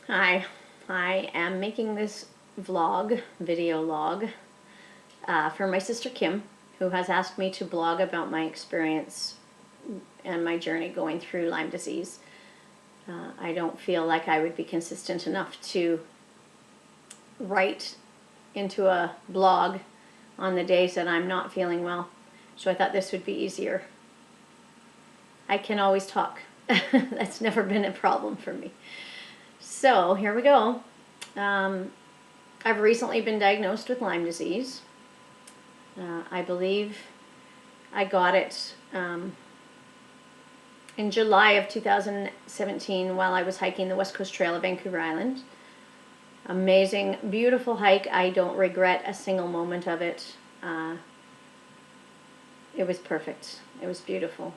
Hi, I am making this video log, for my sister Kim, who has asked me to blog about my experience and my journey going through Lyme disease. I don't feel like I would be consistent enough to write into a blog on the days that I'm not feeling well, so I thought this would be easier. I can always talk. That's never been a problem for me. So here we go. I've recently been diagnosed with Lyme disease. I believe I got it in July of 2017 while I was hiking the West Coast Trail of Vancouver Island. Amazing, beautiful hike. I don't regret a single moment of it. It was perfect. It was beautiful.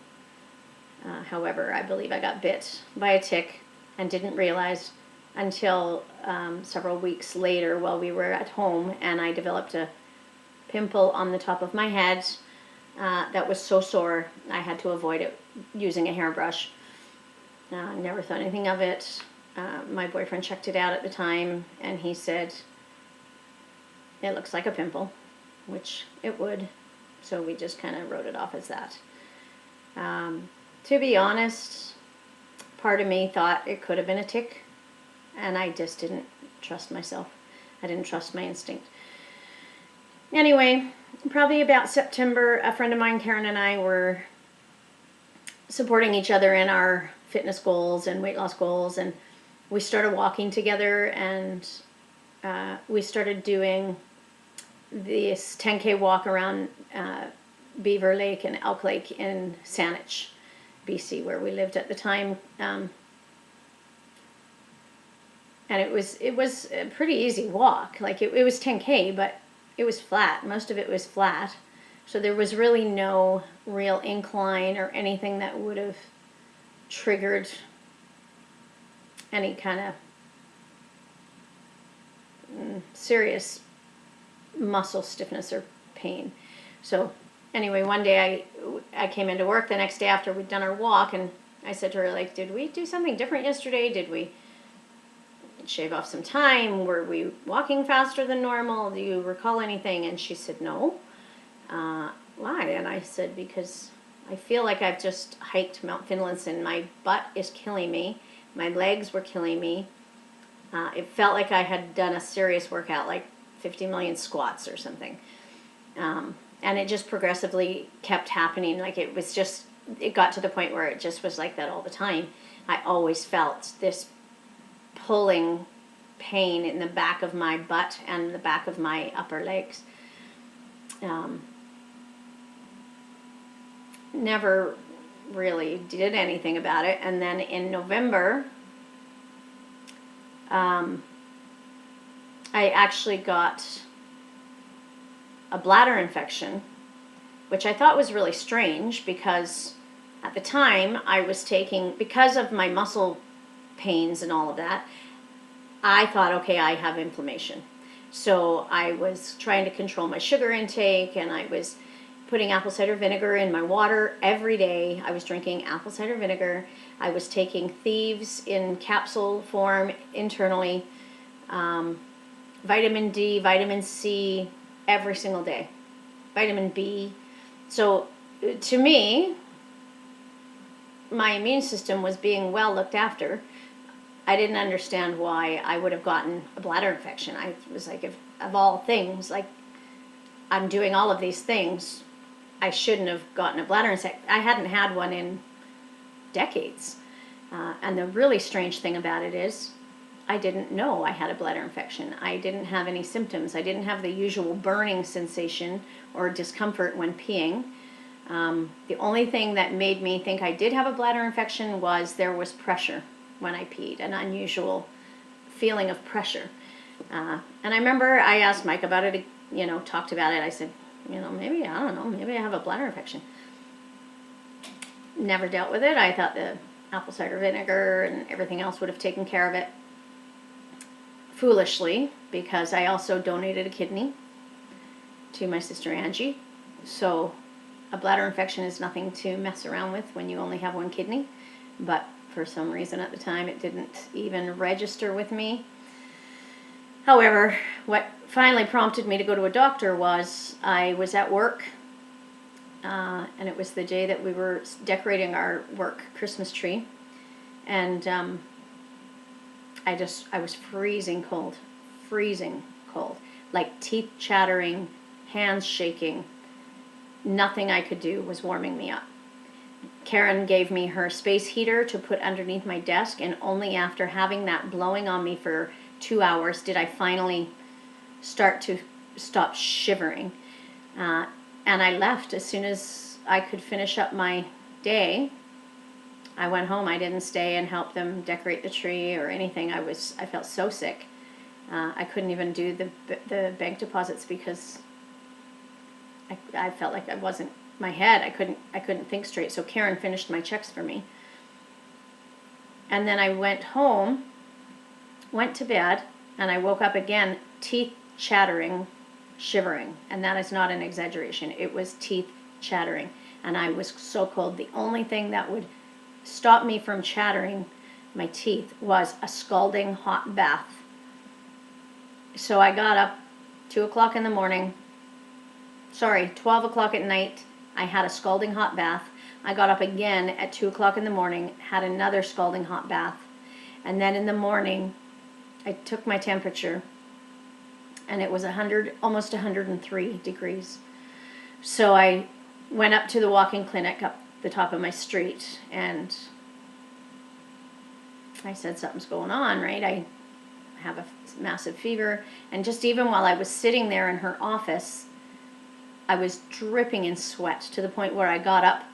However, I believe I got bit by a tick and didn't realize until several weeks later while we were at home, and I developed a pimple on the top of my head that was so sore I had to avoid it using a hairbrush. Never thought anything of it. My boyfriend checked it out at the time and he said it looks like a pimple, which it would, so we just kind of wrote it off as that. To be honest, part of me thought it could have been a tick, and I just didn't trust myself. I didn't trust my instinct. Anyway, probably about September, a friend of mine, Karen, and I were supporting each other in our fitness goals and weight loss goals, and we started walking together, and we started doing this 10K walk around Beaver Lake and Elk Lake in Saanich, BC, where we lived at the time. And it was a pretty easy walk. Like it was 10K, but it was flat. Most of it was flat. So there was really no real incline or anything that would have triggered any kind of serious muscle stiffness or pain. So anyway, one day I came into work the next day after we'd done our walk, and I said to her, like, did we do something different yesterday? Did we shave off some time? Were we walking faster than normal? Do you recall anything? And she said, no. Why? And I said, because I feel like I've just hiked Mount Finlayson. My butt is killing me. My legs were killing me. It felt like I had done a serious workout, like 50 million squats or something. And it just progressively kept happening. Like it got to the point where it just was like that all the time. I always felt this pulling pain in the back of my butt and the back of my upper legs. Never really did anything about it. And then in November, I actually got a bladder infection, which I thought was really strange because at the time I was taking, because of my muscle pains and all of that, I thought, okay, I have inflammation. So I was trying to control my sugar intake, and I was putting apple cider vinegar in my water every day. I was drinking apple cider vinegar. I was taking Thieves in capsule form internally, vitamin D, vitamin C, every single day, vitamin B. So to me, my immune system was being well looked after. I didn't understand why I would have gotten a bladder infection. I was like, if of all things, like I'm doing all of these things, I shouldn't have gotten a bladder infection. I hadn't had one in decades. And the really strange thing about it is I didn't know I had a bladder infection. I didn't have any symptoms. I didn't have the usual burning sensation or discomfort when peeing. The only thing that made me think I did have a bladder infection was there was pressure when I peed, an unusual feeling of pressure. And I remember I asked Mike about it, talked about it. I said, maybe, I don't know, maybe I have a bladder infection. Never dealt with it. I thought the apple cider vinegar and everything else would have taken care of it. Foolishly, because I also donated a kidney to my sister Angie. So a bladder infection is nothing to mess around with when you only have one kidney. But For some reason at the time, it didn't even register with me. However, what finally prompted me to go to a doctor was I was at work, and it was the day that we were decorating our work Christmas tree, and I was freezing cold, like teeth chattering, hands shaking. Nothing I could do was warming me up. Karen gave me her space heater to put underneath my desk, and only after having that blowing on me for 2 hours did I finally start to stop shivering. And I left as soon as I could finish up my day. I went home. I didn't stay and help them decorate the tree or anything. I felt so sick. I couldn't even do the bank deposits because I felt like I wasn't my head. I couldn't think straight. So Karen finished my checks for me. And then I went home, went to bed, and I woke up again, teeth chattering, shivering. And that is not an exaggeration. It was teeth chattering. And I was so cold. The only thing that would stop me from chattering my teeth was a scalding hot bath. So I got up 2 o'clock in the morning, 12 o'clock at night. I had a scalding hot bath. I got up again at 2 o'clock in the morning, had another scalding hot bath. And then in the morning, I took my temperature, and it was 100, almost 103 degrees. So I went up to the walk-in clinic up the top of my street, and I said, something's going on, right? I have a massive fever. And just even while I was sitting there in her office, I was dripping in sweat to the point where I got up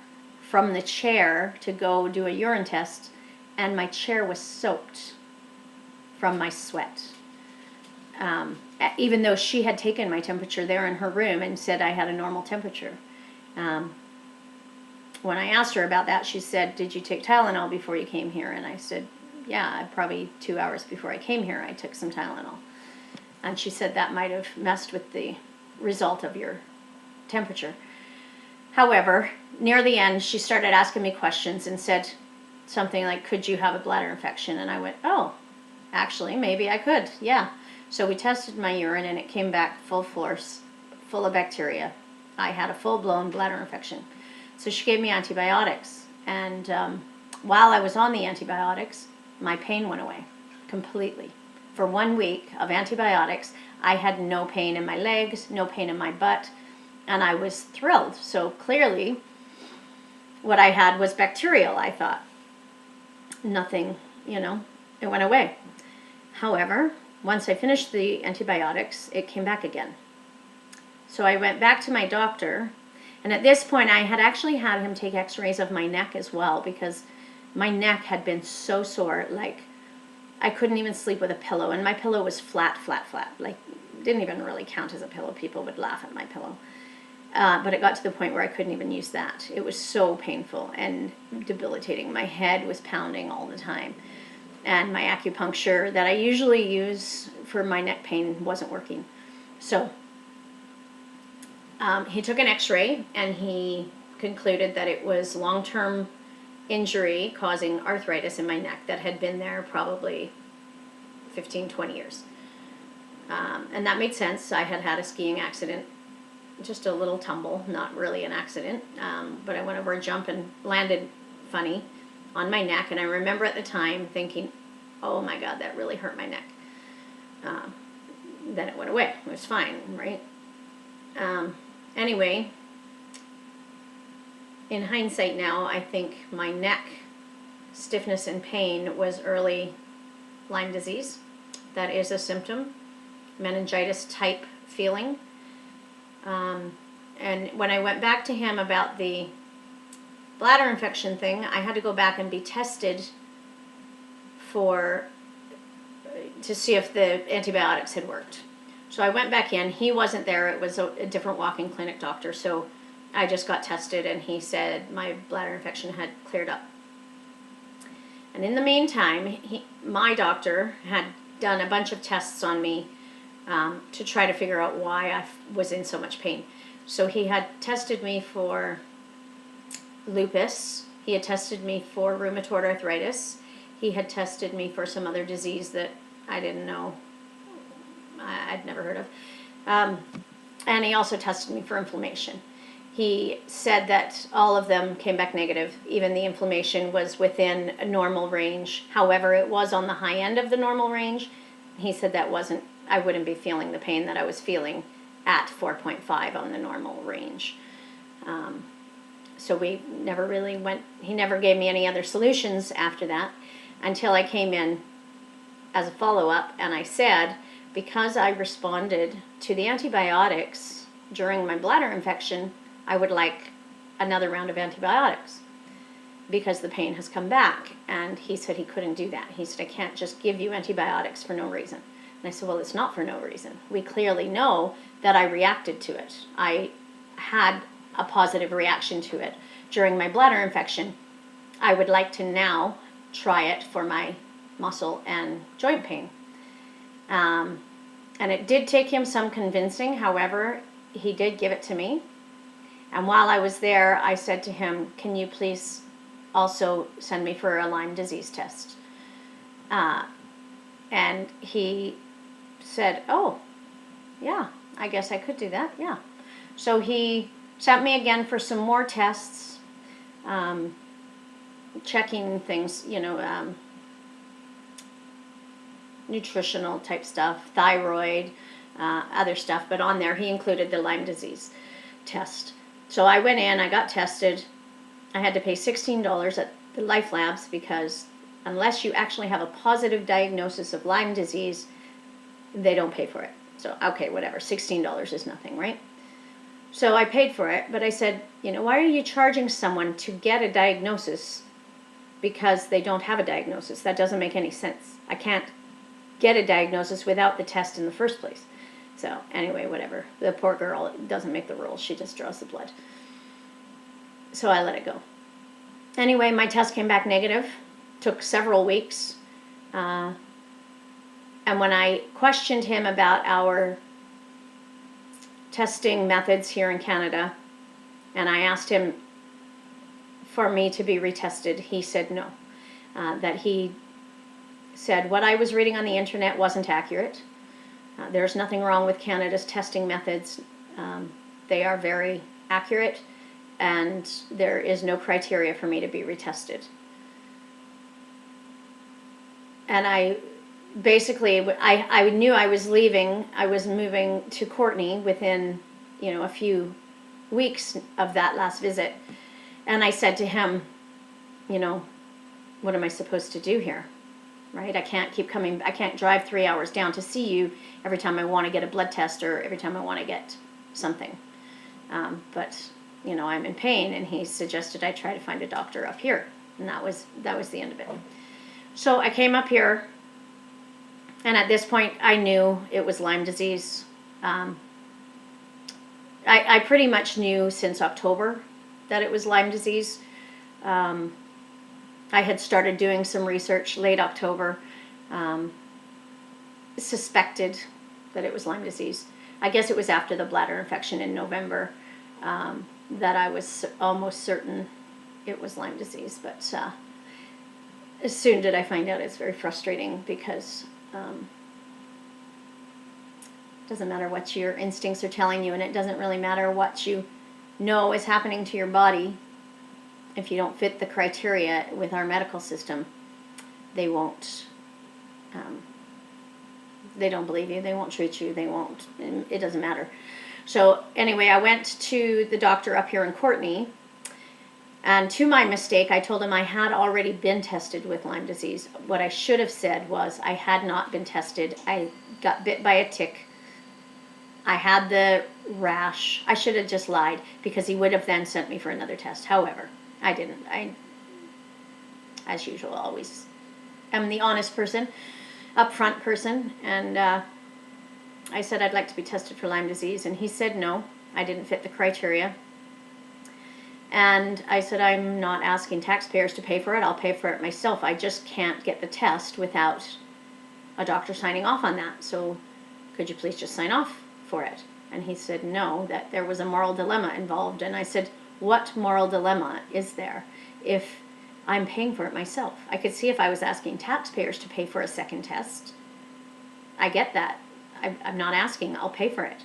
from the chair to go do a urine test, and my chair was soaked from my sweat. Even though she had taken my temperature there in her room and said I had a normal temperature. When I asked her about that, she said, did you take Tylenol before you came here? And I said, yeah, probably 2 hours before I came here, I took some Tylenol. And she said that might have messed with the result of your temperature. However, near the end, she started asking me questions and said something like, could you have a bladder infection? And I went, oh, actually, maybe I could, yeah. So we tested my urine, and it came back full force, full of bacteria. I had a full-blown bladder infection. So she gave me antibiotics, and while I was on the antibiotics, my pain went away completely. For 1 week of antibiotics, I had no pain in my legs, no pain in my butt, and I was thrilled. So clearly, what I had was bacterial, I thought. Nothing, it went away. However, once I finished the antibiotics, it came back again. So I went back to my doctor, and at this point I had actually had him take x-rays of my neck as well, because my neck had been so sore, like I couldn't even sleep with a pillow, and my pillow was flat, like didn't even really count as a pillow. People would laugh at my pillow. But it got to the point where I couldn't even use that. It was so painful and debilitating. My head was pounding all the time. And my acupuncture that I usually use for my neck pain wasn't working. So he took an x-ray, and he concluded that it was long-term injury causing arthritis in my neck that had been there probably 15, 20 years. And that made sense. I had had a skiing accident, just a little tumble, not really an accident, but I went over a jump and landed funny on my neck, and I remember at the time thinking, oh my God, that really hurt my neck. Then it went away. It was fine, right? Anyway, in hindsight now, I think my neck stiffness and pain was early Lyme disease. That is a symptom, meningitis type feeling. And when I went back to him about the bladder infection thing, I had to go back and be tested to see if the antibiotics had worked. So I went back in. He wasn't there. It was a different walk-in clinic doctor. So I just got tested, and he said my bladder infection had cleared up. And in the meantime, my doctor had done a bunch of tests on me to try to figure out why I was in so much pain. So he had tested me for lupus, He had tested me for rheumatoid arthritis. He had tested me for some other disease that I didn't know, I'd never heard of. And he also tested me for inflammation. He said that all of them came back negative. Even the inflammation was within a normal range. However, it was on the high end of the normal range. He said that wasn't, I wouldn't be feeling the pain that I was feeling at 4.5 on the normal range. So we never really went, he never gave me any other solutions after that until I came in as a follow-up, and I said, because I responded to the antibiotics during my bladder infection, I would like another round of antibiotics because the pain has come back. And he said he couldn't do that. He said, I can't just give you antibiotics for no reason. And I said, well, it's not for no reason. We clearly know that I reacted to it. I had a positive reaction to it during my bladder infection. I would like to now try it for my muscle and joint pain. And it did take him some convincing. However, he did give it to me. And while I was there, I said to him, can you please also send me for a Lyme disease test? And he said, oh, yeah, I guess I could do that, yeah. So he sent me again for some more tests, checking things, you know, nutritional type stuff, thyroid, other stuff. But on there, he included the Lyme disease test. So I went in, I got tested. I had to pay $16 at the Life Labs because unless you actually have a positive diagnosis of Lyme disease, they don't pay for it. So, okay, whatever, $16 is nothing, right? So I paid for it, but I said, you know, why are you charging someone to get a diagnosis because they don't have a diagnosis? That doesn't make any sense. I can't get a diagnosis without the test in the first place. So anyway, whatever. The poor girl doesn't make the rules. She just draws the blood. So I let it go. Anyway, my test came back negative. Took several weeks. And when I questioned him about our testing methods here in Canada, and I asked him for me to be retested, he said no. That he said what I was reading on the internet wasn't accurate. There's nothing wrong with Canada's testing methods. They are very accurate, and there is no criteria for me to be retested. And I basically, I knew I was leaving. I was moving to Courtney within, you know, a few weeks of that last visit. And I said to him, you know, what am I supposed to do here? Right? I can't keep coming, I can't drive 3 hours down to see you every time I want to get a blood test or every time I want to get something. But, you know, I'm in pain, and he suggested I try to find a doctor up here. And that was the end of it. So I came up here, and at this point I knew it was Lyme disease. I pretty much knew since October that it was Lyme disease. I had started doing some research late October, suspected that it was Lyme disease. I guess it was after the bladder infection in November that I was almost certain it was Lyme disease. But soon did I find out. It's very frustrating because it doesn't matter what your instincts are telling you, and it doesn't really matter what you know is happening to your body. If you don't fit the criteria with our medical system, they won't, they don't believe you, they won't treat you, they won't, it doesn't matter. So anyway, I went to the doctor up here in Courtney, and to my mistake, I told him I had already been tested with Lyme disease. What I should have said was I had not been tested. I got bit by a tick. I had the rash. I should have just lied, because he would have then sent me for another test. However, I didn't. I, as usual, always am the honest person, upfront person, and I said I'd like to be tested for Lyme disease, and he said no, I didn't fit the criteria. And I said, I'm not asking taxpayers to pay for it, I'll pay for it myself. I just can't get the test without a doctor signing off on that, so could you please just sign off for it? And he said no, that there was a moral dilemma involved. And I said, what moral dilemma is there? if I'm paying for it myself. I could see if I was asking taxpayers to pay for a second test. I get that. I'm not asking, I'll pay for it.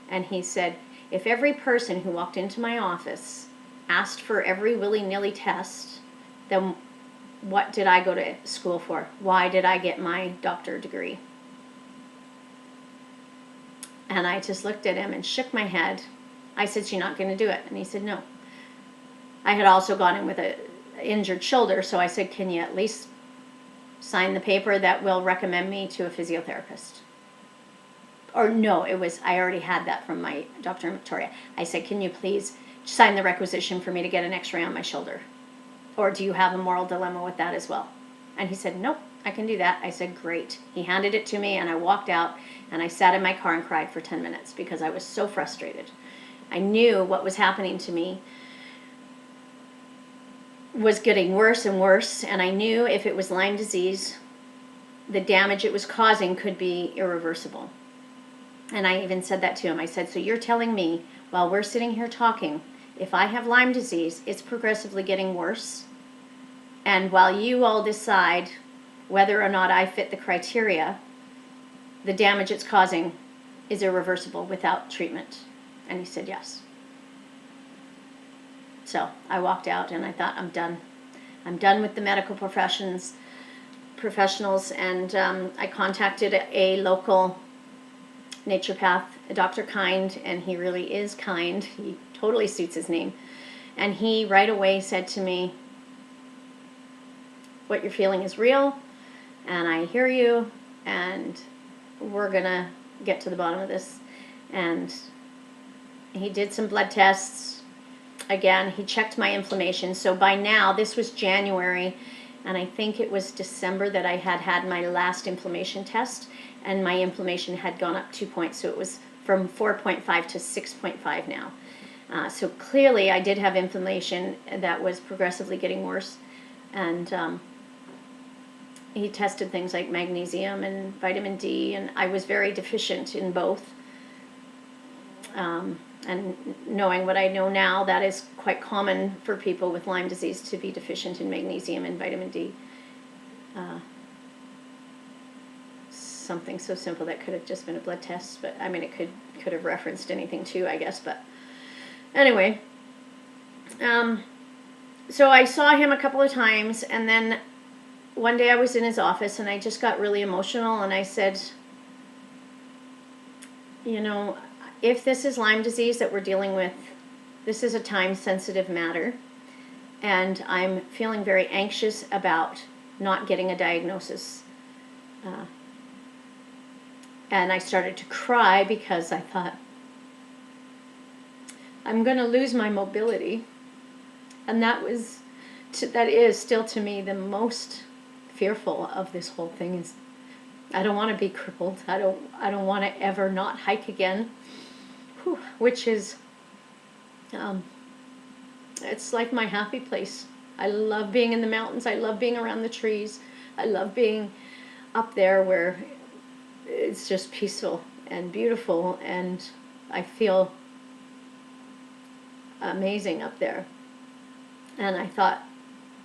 And he said, if every person who walked into my office asked for every willy-nilly test, then what did I go to school for? Why did I get my doctorate degree? And I just looked at him and shook my head. I said, so you're not going to do it? And he said, no. I had also gone in with an injured shoulder, so I said, can you at least sign the paper that will recommend me to a physiotherapist? Or no, I already had that from my doctor in Victoria. I said, can you please sign the requisition for me to get an x-ray on my shoulder? Or do you have a moral dilemma with that as well? And he said, nope, I can do that. I said, great. He handed it to me, and I walked out, and I sat in my car and cried for 10 minutes because I was so frustrated. I knew what was happening to me was getting worse and worse, and I knew if it was Lyme disease, the damage it was causing could be irreversible. And I even said that to him. I said, so you're telling me, while we're sitting here talking, if I have Lyme disease, it's progressively getting worse, and while you all decide whether or not I fit the criteria, the damage it's causing is irreversible without treatment? And he said, yes. So I walked out and I thought, I'm done. I'm done with the medical professionals, and I contacted a local naturopath, Dr. Kind, and he really is kind. He totally suits his name. And he right away said to me, what you're feeling is real, and I hear you, and we're gonna get to the bottom of this. And he did some blood tests. Again, he checked my inflammation. So by now, this was January, and I think it was December that I had my last inflammation test, and my inflammation had gone up 2 points. So it was from 4.5 to 6.5 now. So clearly I did have inflammation that was progressively getting worse. And he tested things like magnesium and vitamin D, and I was very deficient in both. And knowing what I know now, that is quite common for people with Lyme disease to be deficient in magnesium and vitamin D. Something so simple that could have just been a blood test, but I mean, it could have referenced anything too, I guess. But anyway, so I saw him a couple of times, and then one day I was in his office, and I just got really emotional, and I said, you know, if this is Lyme disease that we're dealing with, this is a time-sensitive matter, and I'm feeling very anxious about not getting a diagnosis. And I started to cry because I thought, I'm going to lose my mobility. And that is still to me the most fearful of this whole thing. Is I don't want to be crippled. I don't want to ever not hike again. Which is, it's like my happy place. I love being in the mountains. I love being around the trees. I love being up there where it's just peaceful and beautiful, and I feel amazing up there. And I thought,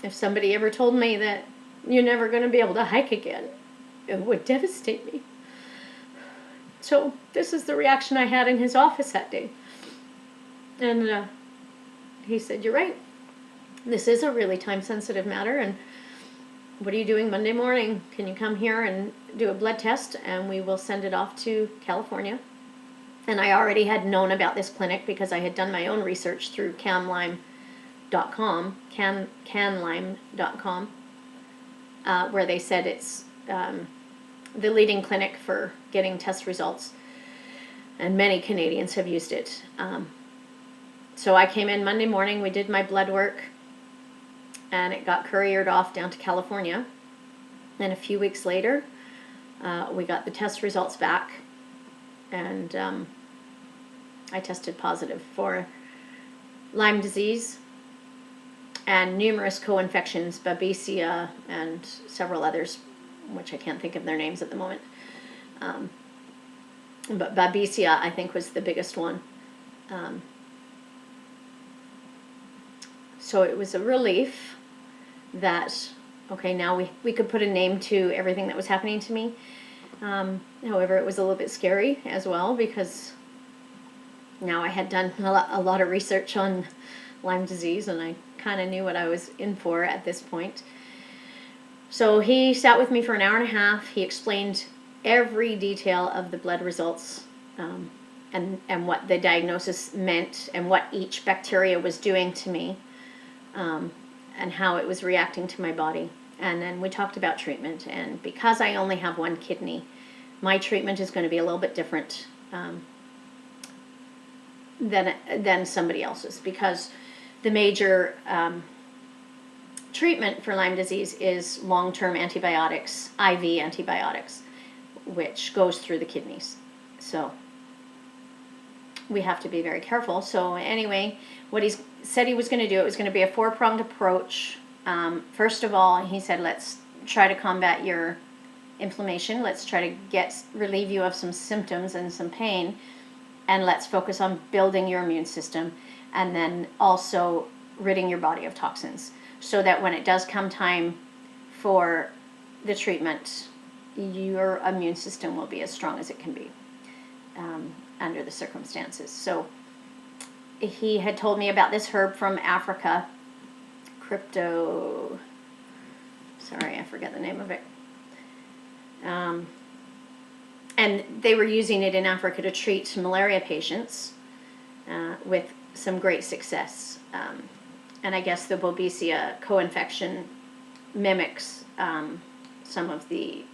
if somebody ever told me that you're never going to be able to hike again, it would devastate me. So this is the reaction I had in his office that day. And he said, you're right. This is a really time-sensitive matter, and what are you doing Monday morning? Can you come here and do a blood test, and we will send it off to California? And I already had known about this clinic because I had done my own research through canlyme.com, where they said it's the leading clinic for getting test results, and many Canadians have used it. So I came in Monday morning, we did my blood work, and it got couriered off down to California. Then a few weeks later, we got the test results back, and I tested positive for Lyme disease and numerous co-infections, Babesia and several others, which I can't think of their names at the moment. But Babesia, I think, was the biggest one. So it was a relief that, okay, now we could put a name to everything that was happening to me. However, it was a little bit scary as well, because now I had done a lot of research on Lyme disease, and I kind of knew what I was in for at this point. So he sat with me for an hour and a half. He explained every detail of the blood results, and what the diagnosis meant, and what each bacteria was doing to me, and how it was reacting to my body. And then we talked about treatment. And because I only have one kidney, my treatment is going to be a little bit different than somebody else's, because the major treatment for Lyme disease is long-term antibiotics, IV antibiotics, which goes through the kidneys. So we have to be very careful. So anyway, what he said he was going to do, it was going to be a 4-pronged approach. First of all, he said, let's try to combat your inflammation. Let's try to relieve you of some symptoms and some pain. And let's focus on building your immune system, and then also ridding your body of toxins, so that when it does come time for the treatment, your immune system will be as strong as it can be under the circumstances. So he had told me about this herb from Africa, sorry, I forget the name of it. And they were using it in Africa to treat malaria patients with some great success. And I guess the Babesia co-infection mimics some of the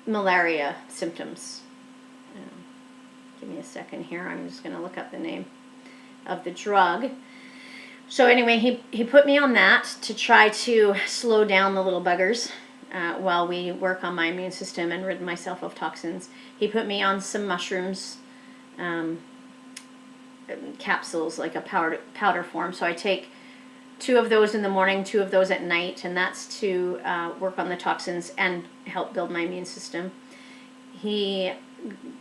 malaria symptoms. Give me a second here. I'm just going to look up the name of the drug. So anyway, he put me on that to try to slow down the little buggers while we work on my immune system and rid myself of toxins. He put me on some mushrooms, capsules, like a powder form. So I take 2 of those in the morning, 2 of those at night, and that's to work on the toxins and help build my immune system. He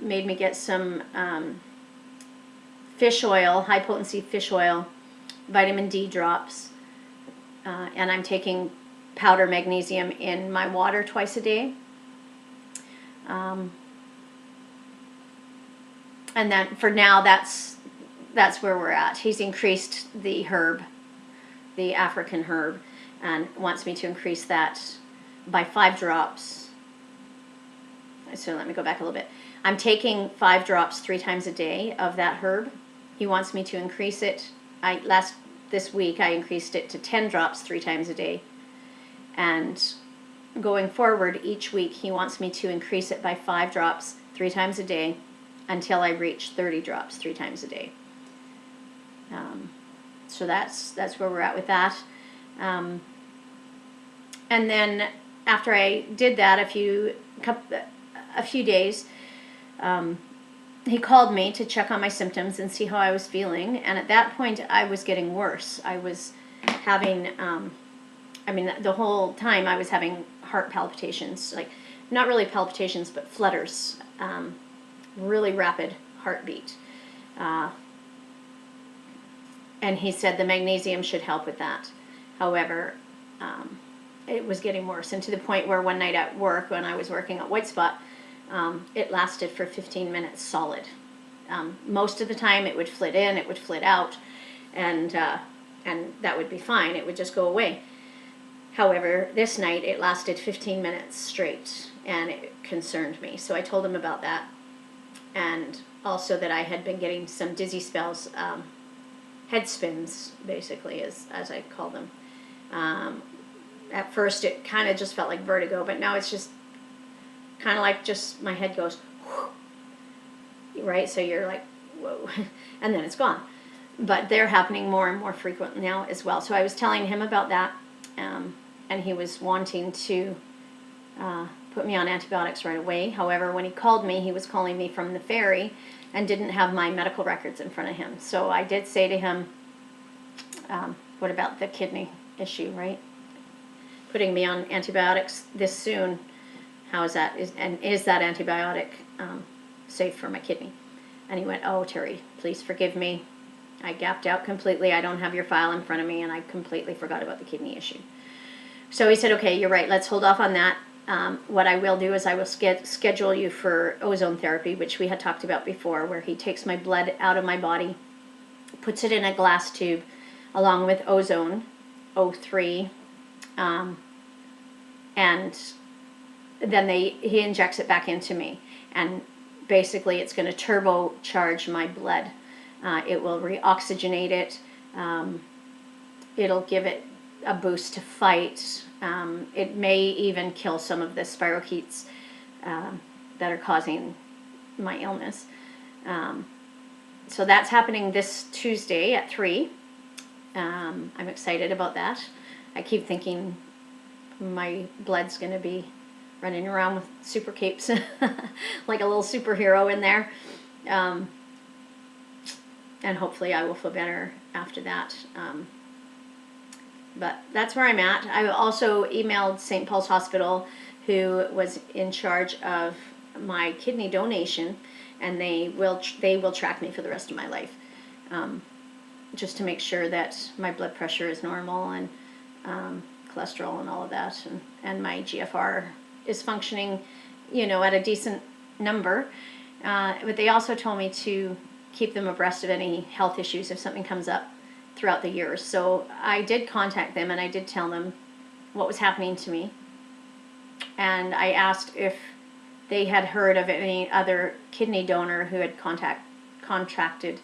made me get some fish oil, high potency fish oil, vitamin D drops, and I'm taking powder magnesium in my water twice a day. And then for now, that's where we're at. He's increased the herb, the African herb, and wants me to increase that by 5 drops. So let me go back a little bit. I'm taking 5 drops 3 times a day of that herb. He wants me to increase it. This week I increased it to 10 drops 3 times a day. And going forward, each week he wants me to increase it by 5 drops 3 times a day until I reach 30 drops 3 times a day. So that's where we're at with that. And then after I did that a few days, he called me to check on my symptoms and see how I was feeling. And at that point, I was getting worse. I was having, the whole time I was having heart palpitations, like not really palpitations, but flutters, really rapid heartbeat. And he said the magnesium should help with that. However, it was getting worse, and to the point where one night at work, when I was working at White Spot, it lasted for 15 minutes solid. Most of the time it would flit in, it would flit out, and that would be fine. It would just go away. However, this night it lasted 15 minutes straight, and it concerned me. So I told him about that, and also that I had been getting some dizzy spells, head spins, basically, as I call them. At first it kind of just felt like vertigo, but now it's just kind of like just my head goes, whew, right? So you're like, whoa, and then it's gone. But they're happening more and more frequent now as well. So I was telling him about that, and he was wanting to put me on antibiotics right away. However, when he called me, he was calling me from the ferry and didn't have my medical records in front of him. So I did say to him, what about the kidney issue, right? Putting me on antibiotics this soon, how is that? Is that antibiotic safe for my kidney? And he went, oh, Terry, please forgive me. I gapped out completely. I don't have your file in front of me, and I completely forgot about the kidney issue. So he said, okay, you're right. Let's hold off on that. What I will do is I will schedule you for ozone therapy, which we had talked about before, where he takes my blood out of my body, puts it in a glass tube, along with ozone, O3, and then he injects it back into me. And basically it's going to turbocharge my blood. It will reoxygenate it. It'll give it a boost to fight. It may even kill some of the spirochetes that are causing my illness. So that's happening this Tuesday at 3. I'm excited about that. I keep thinking my blood's going to be running around with super capes, like a little superhero in there. And hopefully I will feel better after that. But that's where I'm at. I also emailed St. Paul's Hospital, who was in charge of my kidney donation, and they will track me for the rest of my life, just to make sure that my blood pressure is normal, and cholesterol and all of that, and my GFR is functioning, at a decent number. But they also told me to keep them abreast of any health issues if something comes up throughout the years. So I did contact them, and I did tell them what was happening to me. And I asked if they had heard of any other kidney donor who had contracted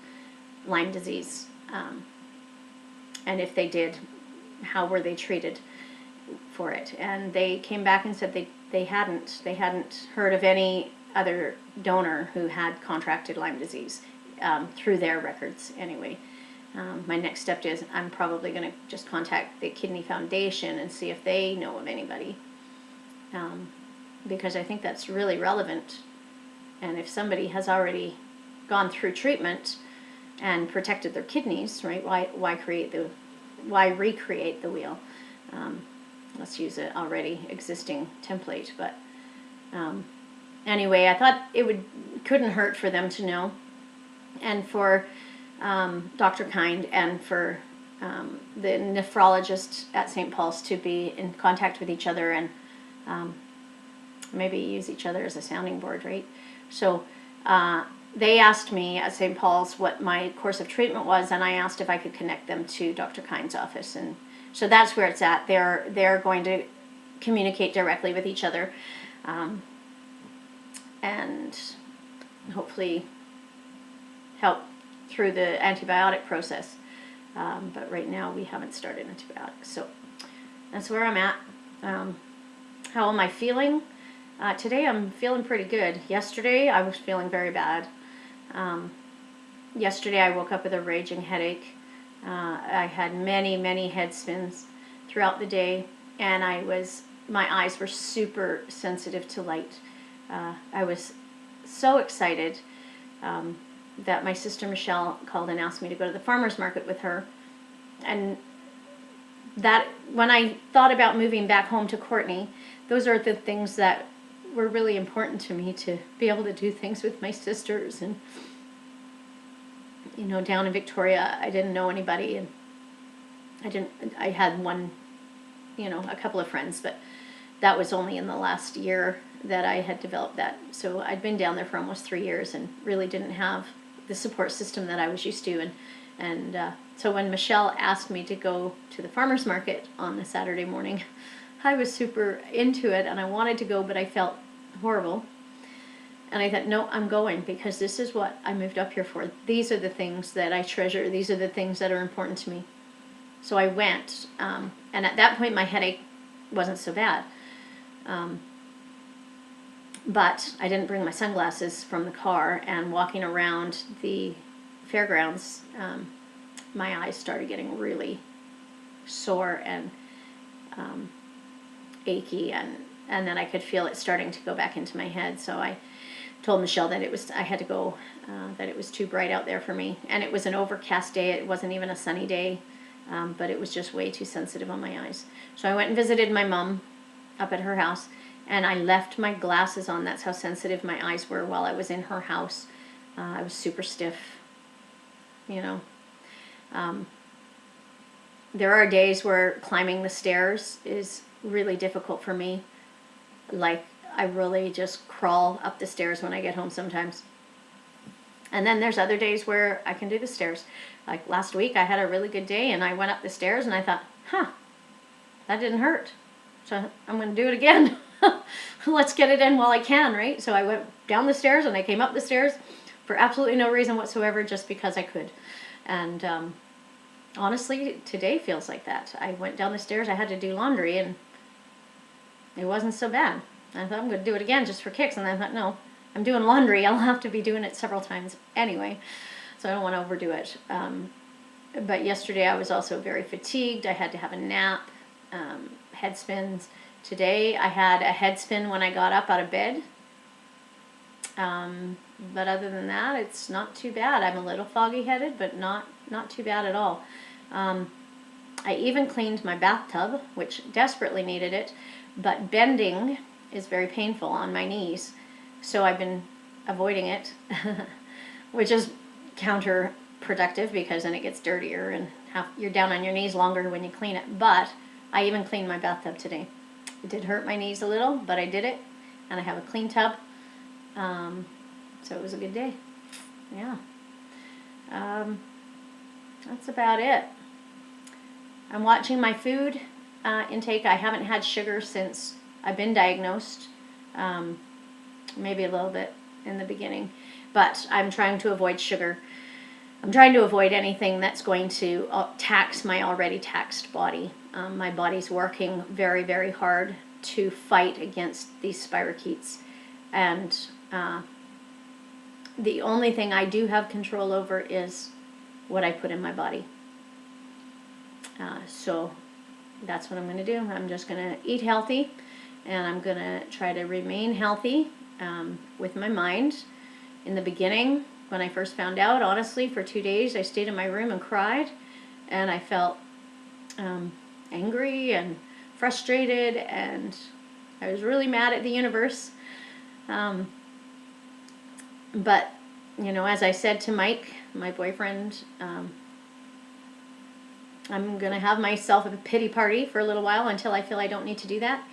Lyme disease. And if they did, how were they treated for it? And they came back and said they hadn't heard of any other donor who had contracted Lyme disease, through their records anyway. My next step is I'm probably going to just contact the Kidney Foundation and see if they know of anybody, because I think that's really relevant. And if somebody has already gone through treatment and protected their kidneys, right? Why recreate the wheel? Let's use an already existing template. But anyway, I thought couldn't hurt for them to know, and for Dr. Kind and for the nephrologist at St. Paul's to be in contact with each other, and maybe use each other as a sounding board, right? So they asked me at St. Paul's what my course of treatment was, and I asked if I could connect them to Dr. Kind's office, and so that's where it's at. They're going to communicate directly with each other, and hopefully help through the antibiotic process. But right now we haven't started antibiotics, so that's where I'm at. How am I feeling? Today I'm feeling pretty good. Yesterday I was feeling very bad. Yesterday I woke up with a raging headache. I had many head spins throughout the day, and my eyes were super sensitive to light. I was so excited that my sister Michelle called and asked me to go to the farmer's market with her. And that, when I thought about moving back home to Courtney, those are the things that were really important to me, to be able to do things with my sisters. And down in Victoria I didn't know anybody, and I had one, a couple of friends, but that was only in the last year that I had developed that. So I'd been down there for almost 3 years and really didn't have the support system that I was used to. And so when Michelle asked me to go to the farmer's market on the Saturday morning, I was super into it, and I wanted to go, but I felt horrible. And I thought, no, I'm going, because this is what I moved up here for. These are the things that I treasure. These are the things that are important to me. So I went, and at that point my headache wasn't so bad. But I didn't bring my sunglasses from the car, and walking around the fairgrounds, my eyes started getting really sore and achy, and then I could feel it starting to go back into my head. So I told Michelle that I had to go, that it was too bright out there for me. And it was an overcast day. It wasn't even a sunny day, but it was just way too sensitive on my eyes. So I went and visited my mom up at her house, and I left my glasses on. That's how sensitive my eyes were while I was in her house. I was super stiff, There are days where climbing the stairs is really difficult for me. Like, I really just crawl up the stairs when I get home sometimes. And then there's other days where I can do the stairs. Like last week, I had a really good day and I went up the stairs and I thought, that didn't hurt. So I'm going to do it again. Let's get it in while I can, right? So I went down the stairs and I came up the stairs for absolutely no reason whatsoever, just because I could. And honestly, today feels like that. I went down the stairs, I had to do laundry, and it wasn't so bad. I thought I'm going to do it again just for kicks, and I thought, no, I'm doing laundry. I'll have to be doing it several times anyway, so I don't want to overdo it. But yesterday I was also very fatigued. I had to have a nap, head spins. Today I had a head spin when I got up out of bed. But other than that, it's not too bad. I'm a little foggy-headed, but not too bad at all. I even cleaned my bathtub, which desperately needed it, but bending is very painful on my knees, so I've been avoiding it, which is counterproductive because then it gets dirtier and you're down on your knees longer when you clean it. But I even cleaned my bathtub today. It did hurt my knees a little, but I did it, and I have a clean tub. So it was a good day. Yeah. That's about it. I'm watching my food intake. I haven't had sugar since I've been diagnosed. Maybe a little bit in the beginning, but I'm trying to avoid sugar. I'm trying to avoid anything that's going to tax my already taxed body. My body's working very, very hard to fight against these spirochetes, and the only thing I do have control over is what I put in my body. So that's what I'm going to do. I'm just going to eat healthy, and I'm going to try to remain healthy with my mind. In the beginning, when I first found out, honestly, for 2 days I stayed in my room and cried, and I felt angry and frustrated, and I was really mad at the universe. But, you know, as I said to Mike, my boyfriend, I'm going to have myself a pity party for a little while until I feel I don't need to do that.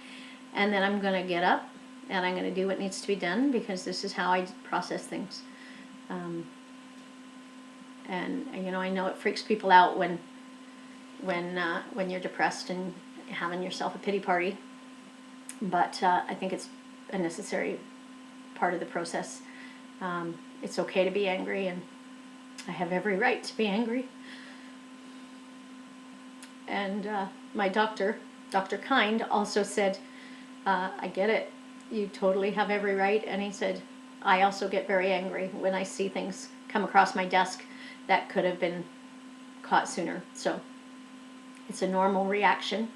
And then I'm going to get up and I'm going to do what needs to be done, because this is how I process things. And you know, I know it freaks people out when you're depressed and having yourself a pity party. But I think it's a necessary part of the process. It's okay to be angry, and I have every right to be angry. And my doctor, Dr. Kind, also said, I get it. You totally have every right. And he said, I also get very angry when I see things come across my desk that could have been caught sooner. So it's a normal reaction.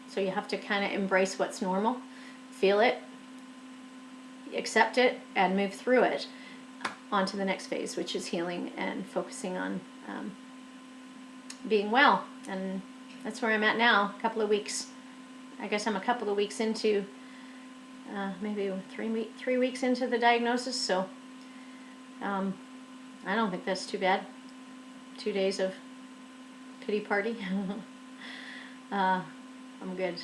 So you have to kind of embrace what's normal, feel it, accept it, and move through it on to the next phase, which is healing and focusing on being well. And that's where I'm at now. A couple of weeks. I guess I'm a couple of weeks into, maybe 3 weeks into the diagnosis. So I don't think that's too bad. 2 days of pity party. I'm good.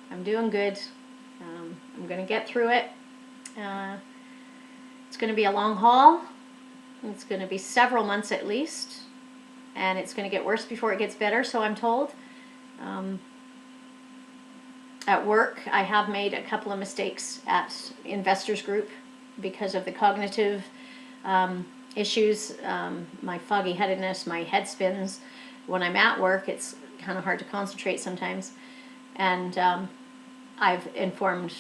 I'm doing good. I'm going to get through it. It's going to be a long haul. It's going to be several months at least. And it's going to get worse before it gets better, so I'm told. At work, I have made a couple of mistakes at investors group because of the cognitive issues, my foggy-headedness, my head spins. When I'm at work, it's kind of hard to concentrate sometimes. And I've informed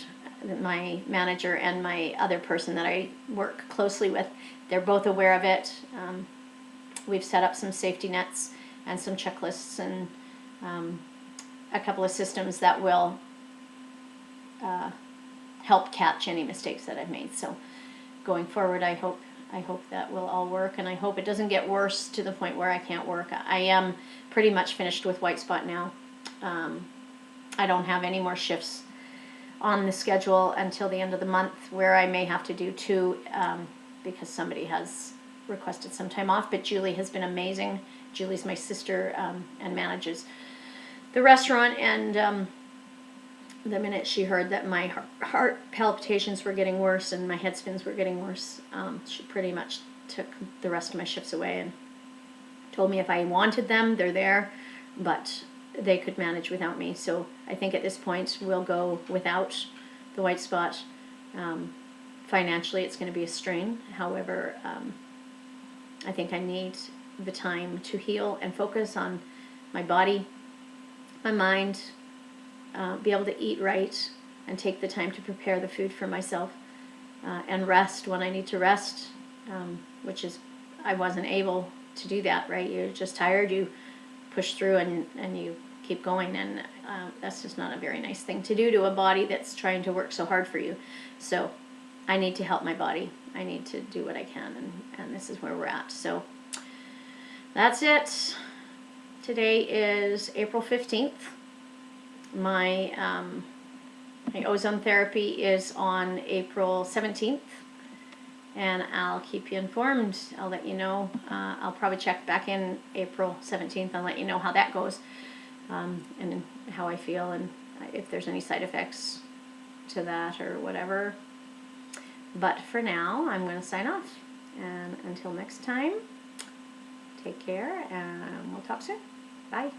my manager and my other person that I work closely with. They're both aware of it. We've set up some safety nets and some checklists and a couple of systems that will help catch any mistakes that I've made. So going forward, I hope that will all work, and I hope it doesn't get worse to the point where I can't work. I am pretty much finished with White Spot now. I don't have any more shifts on the schedule until the end of the month, where I may have to do 2 because somebody has requested some time off, but Julie has been amazing. Julie's my sister, and manages the restaurant, and the minute she heard that my heart palpitations were getting worse and my head spins were getting worse, she pretty much took the rest of my shifts away and told me if I wanted them, they're there, but they could manage without me. So I think at this point we'll go without the white spot. Financially, it's going to be a strain. However, I think I need the time to heal and focus on my body, my mind, be able to eat right and take the time to prepare the food for myself, and rest when I need to rest, which is, I wasn't able to do that, right? You're just tired, you push through and you keep going, and that's just not a very nice thing to do to a body that's trying to work so hard for you. So I need to help my body. I need to do what I can, and this is where we're at. So that's it. Today is April 15th. My ozone therapy is on April 17th, and I'll keep you informed. I'll let you know. I'll probably check back in April 17th and let you know how that goes, and how I feel, and if there's any side effects to that or whatever. But for now, I'm going to sign off, and until next time, take care, and we'll talk soon. Bye.